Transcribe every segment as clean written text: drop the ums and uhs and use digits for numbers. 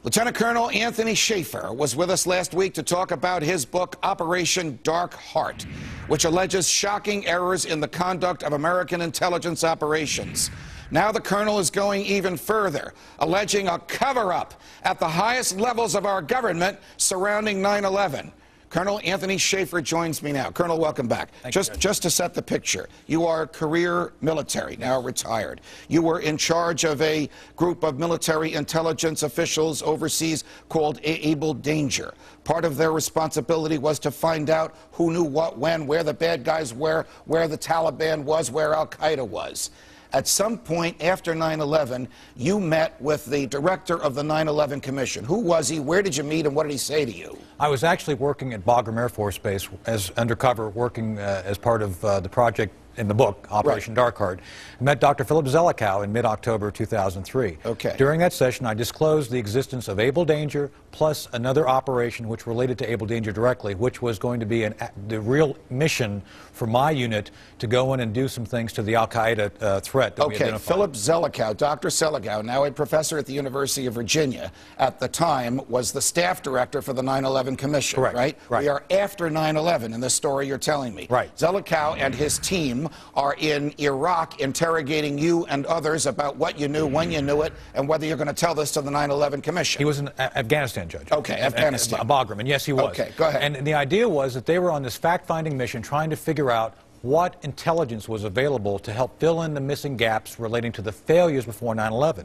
Lieutenant Colonel Anthony Schaefer was with us last week to talk about his book, Operation Dark Heart, which alleges shocking errors in the conduct of American intelligence operations. Now the colonel is going even further, alleging a cover-up at the highest levels of our government surrounding 9/11. Colonel Anthony Schaefer joins me now. Colonel, welcome back. Just to set the picture, you are career military, now retired. You were in charge of a group of military intelligence officials overseas called Able Danger. Part of their responsibility was to find out who knew what, when, where the bad guys were, where the Taliban was, where Al-Qaeda was. At some point after 9/11, you met with the director of the 9/11 Commission. Who was he? Where did you meet him? What did he say to you? I was actually working at Bagram Air Force Base as undercover, working as part of the project in the book, Operation Dark Heart. I met Dr. Philip Zelikow in mid-October 2003. Okay. During that session, I disclosed the existence of Able Danger plus another operation which related to Able Danger directly, which was going to be the real mission for my unit to go in and do some things to the Al-Qaeda threat that we identified. Philip Zelikow, Dr. Zelikow, now a professor at the University of Virginia, at the time was the staff director for the 9/11 Commission, Correct. right? Right. We are after 9/11 in the story you're telling me. Right. Zelikow and his team are in Iraq interrogating you and others about what you knew, when you knew it, and whether you're going to tell this to the 9/11 Commission. He was in Afghanistan, Judge. Okay, Afghanistan. Bagram, and yes, he was. Okay, go ahead. And the idea was that they were on this fact-finding mission trying to figure out what intelligence was available to help fill in the missing gaps relating to the failures before 9/11.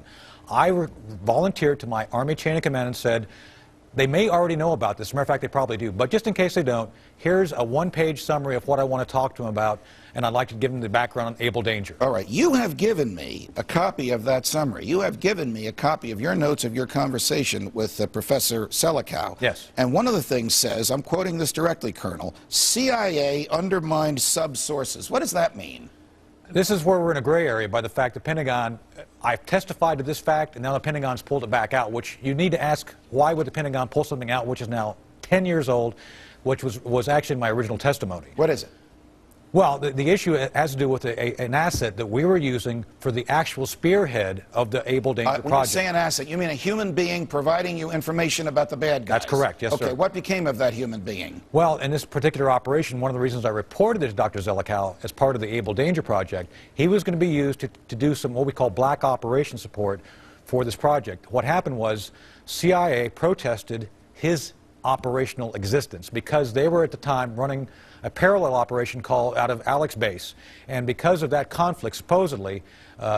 I volunteered to my Army chain of command and said, they may already know about this. As a matter of fact, they probably do. But just in case they don't, here's a one-page summary of what I want to talk to them about, and I'd like to give them the background on Able Danger. All right. You have given me a copy of that summary. You have given me a copy of your notes of your conversation with Professor Zelikow. Yes. And one of the things says, I'm quoting this directly, Colonel, CIA undermined sub-sources. What does that mean? This is where we're in a gray area by the fact the Pentagon, I've testified to this fact, and now the Pentagon's pulled it back out, which you need to ask, why would the Pentagon pull something out which is now 10 years old, which was actually my original testimony? What is it? Well, the issue has to do with an asset that we were using for the actual spearhead of the Able Danger project. When you say an asset, you mean a human being providing you information about the bad guys? That's correct, yes, sir. Okay, what became of that human being? Well, in this particular operation, one of the reasons I reported it to Dr. Zelikow as part of the Able Danger project, he was going to be used to do some what we call black operation support for this project. What happened was CIA protested his operational existence because they were at the time running a parallel operation called out of Alex Base, and because of that conflict, supposedly,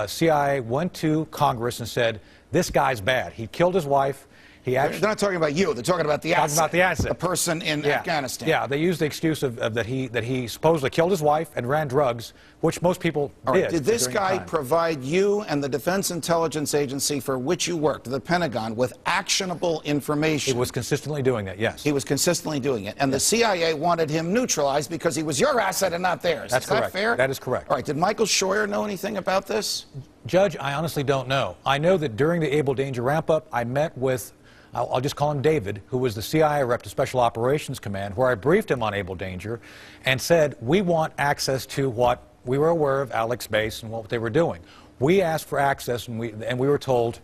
CIA went to Congress and said, this guy's bad. He killed his wife. They're not talking about you. They're talking about the asset. Talking about the asset. The person in Afghanistan. Yeah, they used the excuse of that he supposedly killed his wife and ran drugs, which most people did. Did this guy provide you and the Defense Intelligence Agency for which you worked, the Pentagon, with actionable information? He was consistently doing that, yes. He was consistently doing it. And the CIA wanted him neutralized because he was your asset and not theirs. That's correct. Is that fair? That is correct. All right. Did Michael Scheuer know anything about this? Judge, I honestly don't know. I know that during the Able Danger ramp-up, I met with I'll just call him David, who was the CIA rep to Special Operations Command, where I briefed him on Able Danger and said, we want access to what we were aware of Alex Base and what they were doing. We asked for access, and we were told,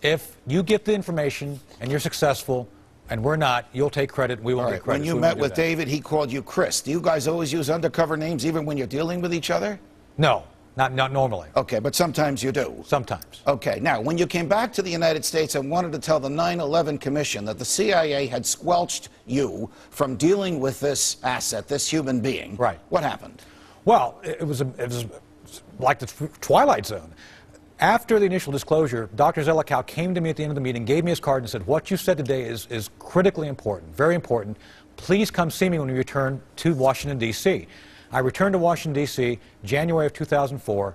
if you get the information and you're successful and we're not, you'll take credit, we won't get credit. When you met with David, he called you Chris. Do you guys always use undercover names even when you're dealing with each other? No. Not normally. Okay, but sometimes you do. Sometimes. Okay, now, when you came back to the United States and wanted to tell the 9/11 Commission that the CIA had squelched you from dealing with this asset, this human being, right? What happened? Well, it was like the Twilight Zone. After the initial disclosure, Dr. Zelikow came to me at the end of the meeting, gave me his card and said, what you said today is critically important, very important. Please come see me when we return to Washington, D.C. I returned to Washington, D.C., January of 2004,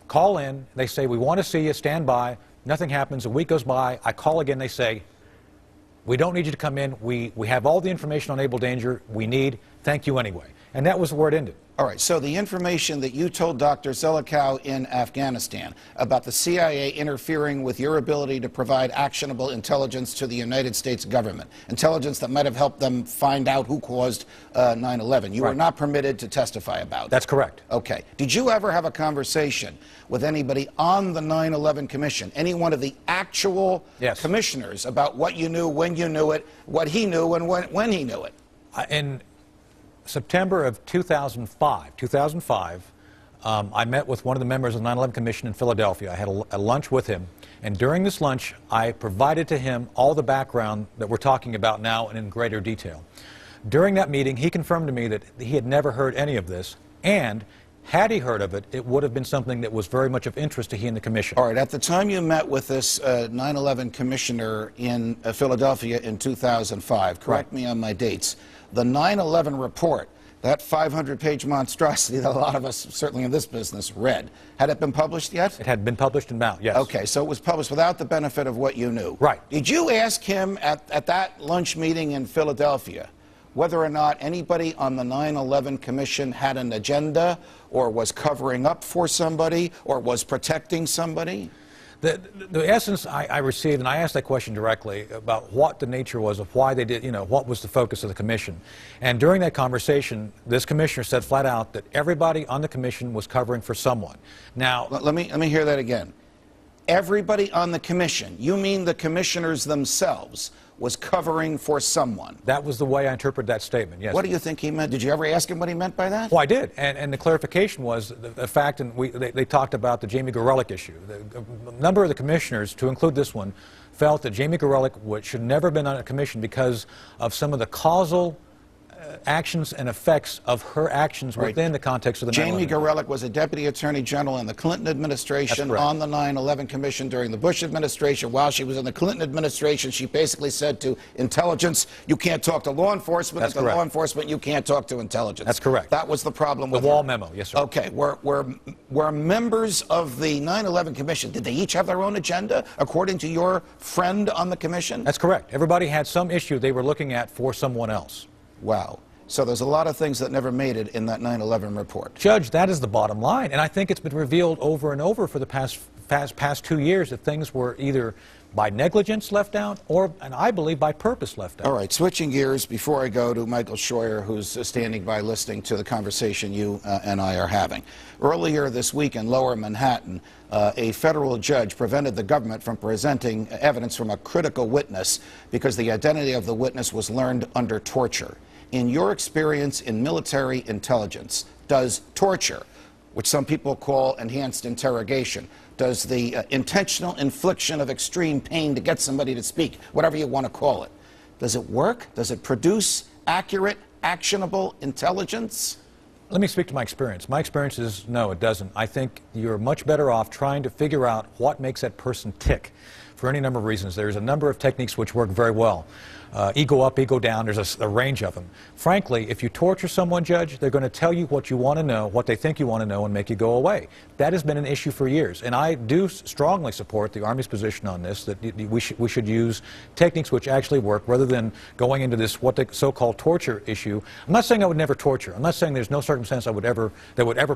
call in, they say, we want to see you, stand by, nothing happens, a week goes by, I call again, they say, we don't need you to come in, we have all the information on Able Danger we need, thank you anyway. And that was where it ended. All right, so the information that you told Dr. Zelikow in Afghanistan about the CIA interfering with your ability to provide actionable intelligence to the United States government, intelligence that might have helped them find out who caused 9/11, you were not permitted to testify about. That's correct. Okay. Did you ever have a conversation with anybody on the 9/11 Commission, any one of the actual commissioners, about what you knew, when you knew it, what he knew, and when he knew it? In September of 2005, I met with one of the members of the 9/11 Commission in Philadelphia. I had a lunch with him, and during this lunch, I provided to him all the background that we're talking about now and in greater detail. During that meeting, he confirmed to me that he had never heard any of this, and had he heard of it, it would have been something that was very much of interest to he and the Commission. All right, at the time you met with this 9/11 Commissioner in Philadelphia in 2005, correct me on my dates, the 9/11 report, that 500-page monstrosity that a lot of us, certainly in this business, read, had it been published yet? It had been published in Mount, yes. Okay, so it was published without the benefit of what you knew. Right. Did you ask him at that lunch meeting in Philadelphia whether or not anybody on the 9/11 Commission had an agenda or was covering up for somebody or was protecting somebody? The essence I received, and I asked that question directly about what the nature was of why they did, what was the focus of the Commission. And during that conversation, this commissioner said flat out that everybody on the Commission was covering for someone. Now, let me hear that again. Everybody on the Commission, you mean the commissioners themselves, was covering for someone? That was the way I interpreted that statement, yes. What do you think he meant? Did you ever ask him what he meant by that? Well, I did, and the clarification was the fact, and they talked about the Jamie Gorelick issue. A number of the commissioners, to include this one, felt that Jamie Gorelick should never have been on a commission because of some of the causal actions and effects of her actions within the context of the 9/11. Jamie Gorelick was a Deputy Attorney General in the Clinton administration on the 9/11 Commission during the Bush administration. While she was in the Clinton administration, she basically said to intelligence, you can't talk to law enforcement. That's correct. Law enforcement, you can't talk to intelligence. That's correct. That was the problem with the Wall memo, yes, sir. Okay. Were members of the 9/11 Commission, did they each have their own agenda, according to your friend on the Commission? That's correct. Everybody had some issue they were looking at for someone else. Wow. So there's a lot of things that never made it in that 9/11 report. Judge, that is the bottom line. And I think it's been revealed over and over for the past 2 years that things were either by negligence left out or, and I believe, by purpose left out. All right, switching gears before I go to Michael Scheuer, who's standing by listening to the conversation you and I are having. Earlier this week in Lower Manhattan, a federal judge prevented the government from presenting evidence from a critical witness because the identity of the witness was learned under torture. In your experience in military intelligence, does torture, which some people call enhanced interrogation, does the intentional infliction of extreme pain to get somebody to speak, whatever you want to call it, does it work? Does it produce accurate, actionable intelligence? Let me speak to my experience. My experience is no, it doesn't. I think you're much better off trying to figure out what makes that person tick for any number of reasons. There's a number of techniques which work very well. Ego up, ego down, there's a range of them. Frankly, if you torture someone, Judge, they're going to tell you what you want to know, what they think you want to know, and make you go away. That has been an issue for years. And I do strongly support the Army's position on this, that we should use techniques which actually work rather than going into this what the so-called torture issue. I'm not saying I would never torture. I'm not saying there's no circumstance that would ever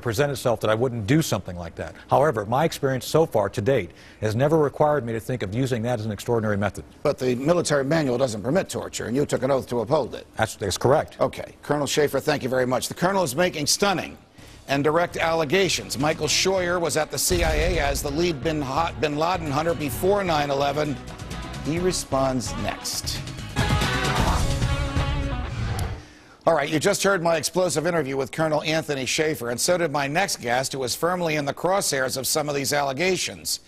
present itself that I wouldn't do something like that. However, my experience so far to date has never required me to think of using that as an extraordinary method. But the military manual doesn't permit torture, and you took an oath to uphold it. That's correct. Okay. Colonel Schaefer, thank you very much. The Colonel is making stunning and direct allegations. Michael Scheuer was at the CIA as the lead bin Laden hunter before 9/11. He responds next. All right, you just heard my explosive interview with Colonel Anthony Schaefer, and so did my next guest, who was firmly in the crosshairs of some of these allegations.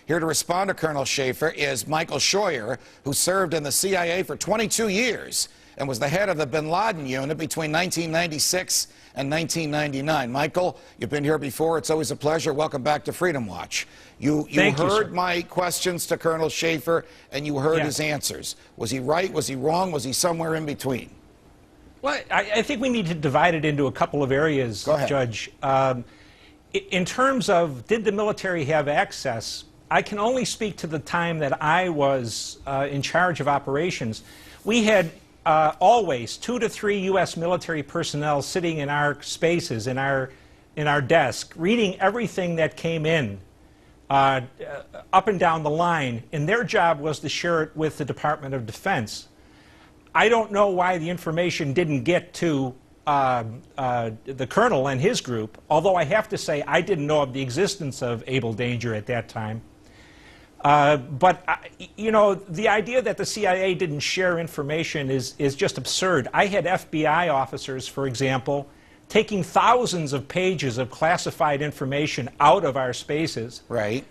Here to respond to Colonel Schaefer is Michael Scheuer, who served in the CIA for 22 years and was the head of the bin Laden unit between 1996 and 1999. Michael, you've been here before. It's always a pleasure. Welcome back to Freedom Watch. You heard my questions to Colonel Schaefer, and you heard his answers. Was he right? Was he wrong? Was he somewhere in between? Well, I think we need to divide it into a couple of areas, Judge. In terms of did the military have access, I can only speak to the time that I was in charge of operations. We had always 2 to 3 U.S. military personnel sitting in our spaces, in our desk, reading everything that came in up and down the line, and their job was to share it with the Department of Defense. I don't know why the information didn't get to the colonel and his group, although I have to say I didn't know of the existence of Able Danger at that time. You know, the idea that the CIA didn't share information is just absurd. I had FBI officers, for example, taking thousands of pages of classified information out of our spaces, right,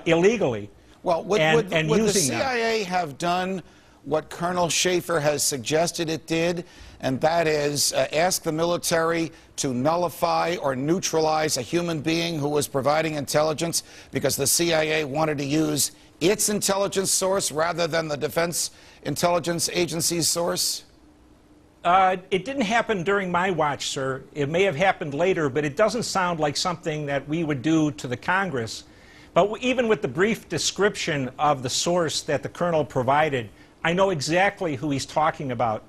illegally. Well, would the CIA them. have done what Colonel Schaefer has suggested it did, and that is ask the military to nullify or neutralize a human being who was providing intelligence because the CIA wanted to use its intelligence source rather than the Defense Intelligence Agency's source? It didn't happen during my watch, sir. It may have happened later, but it doesn't sound like something that we would do to the Congress. But even with the brief description of the source that the colonel provided, I know exactly who he's talking about.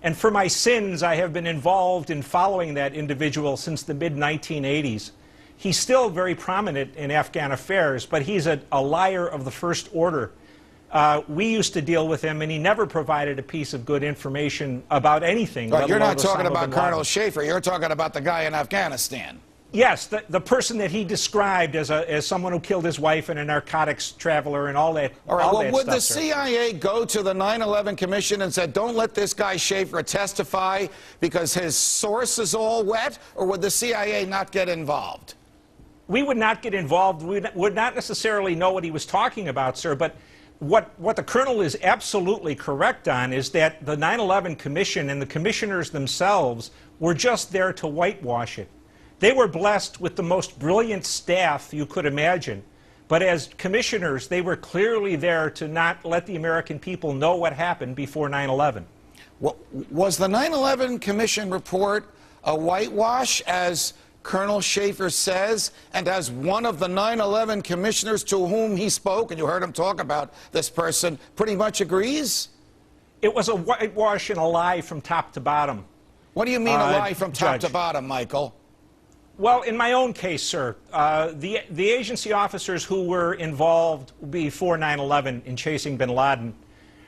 And for my sins, I have been involved in following that individual since the mid-1980s. He's still very prominent in Afghan affairs, but he's a liar of the first order. We used to deal with him, and he never provided a piece of good information about anything. Well, you're not talking about Colonel Schaefer. You're talking about the guy in Afghanistan. Yes, the person that he described as someone who killed his wife and a narcotics traveler and all that. All right, well, would the sir. CIA go to the 9/11 Commission and say, don't let this guy Schaefer testify because his source is all wet, or would the CIA not get involved? We would not get involved. We would not necessarily know what he was talking about, sir, but what the colonel is absolutely correct on is that the 9/11 Commission and the commissioners themselves were just there to whitewash it. They were blessed with the most brilliant staff you could imagine, but as commissioners, they were clearly there to not let the American people know what happened before 9/11. Well, was the 9/11 Commission report a whitewash, as Colonel Schaefer says, and as one of the 9/11 commissioners to whom he spoke, and you heard him talk about this person, pretty much agrees? It was a whitewash and a lie from top to bottom. What do you mean a lie from top to bottom, Michael? Well, in my own case, sir, the agency officers who were involved before 9/11 in chasing bin Laden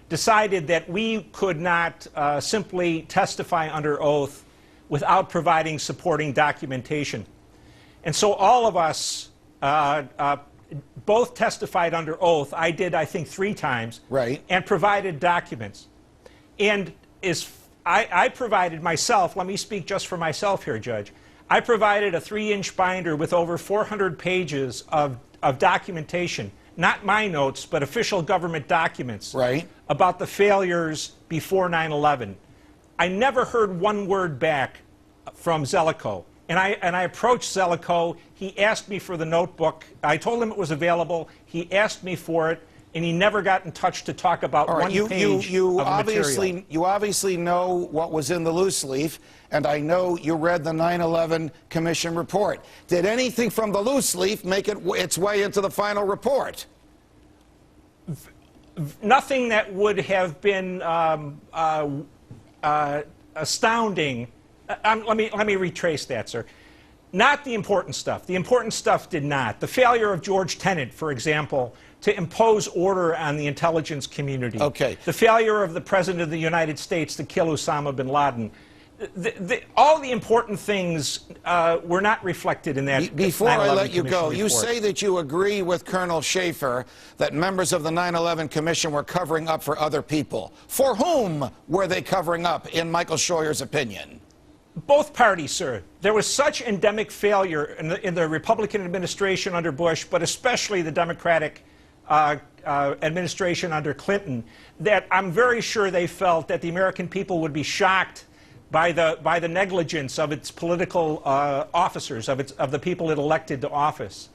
decided that we could not simply testify under oath without providing supporting documentation. And so all of us both testified under oath. I did, I think, 3 times. Right. And provided documents. And I provided myself, let me speak just for myself here, Judge. I provided a 3-inch binder with over 400 pages of documentation, not my notes, but official government documents, right, about the failures before 9/11. I never heard one word back from Zelikow. And I approached Zelikow. He asked me for the notebook. I told him it was available. He asked me for it, and he never got in touch to talk about one page of material. You obviously know what was in the loose leaf, and I know you read the 9/11 Commission report. Did anything from the loose leaf make its way into the final report? Nothing that would have been astounding. Let me retrace that, sir. Not the important stuff. The important stuff did not. The failure of George Tenet, for example, to impose order on the intelligence community. Okay. The failure of the President of the United States to kill Osama bin Laden. All the important things were not reflected in that. Before I let you go, report. You say that you agree with Colonel Schaefer that members of the 9/11 Commission were covering up for other people. For whom were they covering up, in Michael Scheuer's opinion? Both parties, sir. There was such endemic failure in the Republican administration under Bush, but especially the Democratic administration under Clinton, that I'm very sure they felt that the American people would be shocked by the negligence of its political officers, of the people it elected to office.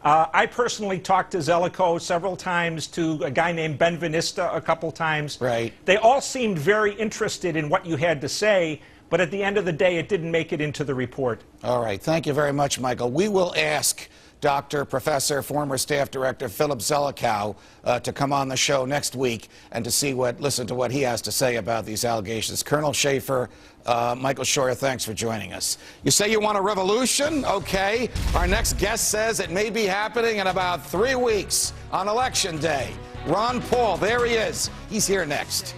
I personally talked to Zelikow several times, to a guy named Ben Venista a couple times. Right. They all seemed very interested in what you had to say, but at the end of the day, it didn't make it into the report. All right. Thank you very much, Michael. We will ask Dr. Professor, former staff director Philip Zelikow to come on the show next week and to listen to what he has to say about these allegations. Colonel Schaefer, Michael Scheuer, thanks for joining us. You say you want a revolution? Okay. Our next guest says it may be happening in about 3 weeks on Election Day. Ron Paul, there he is. He's here next.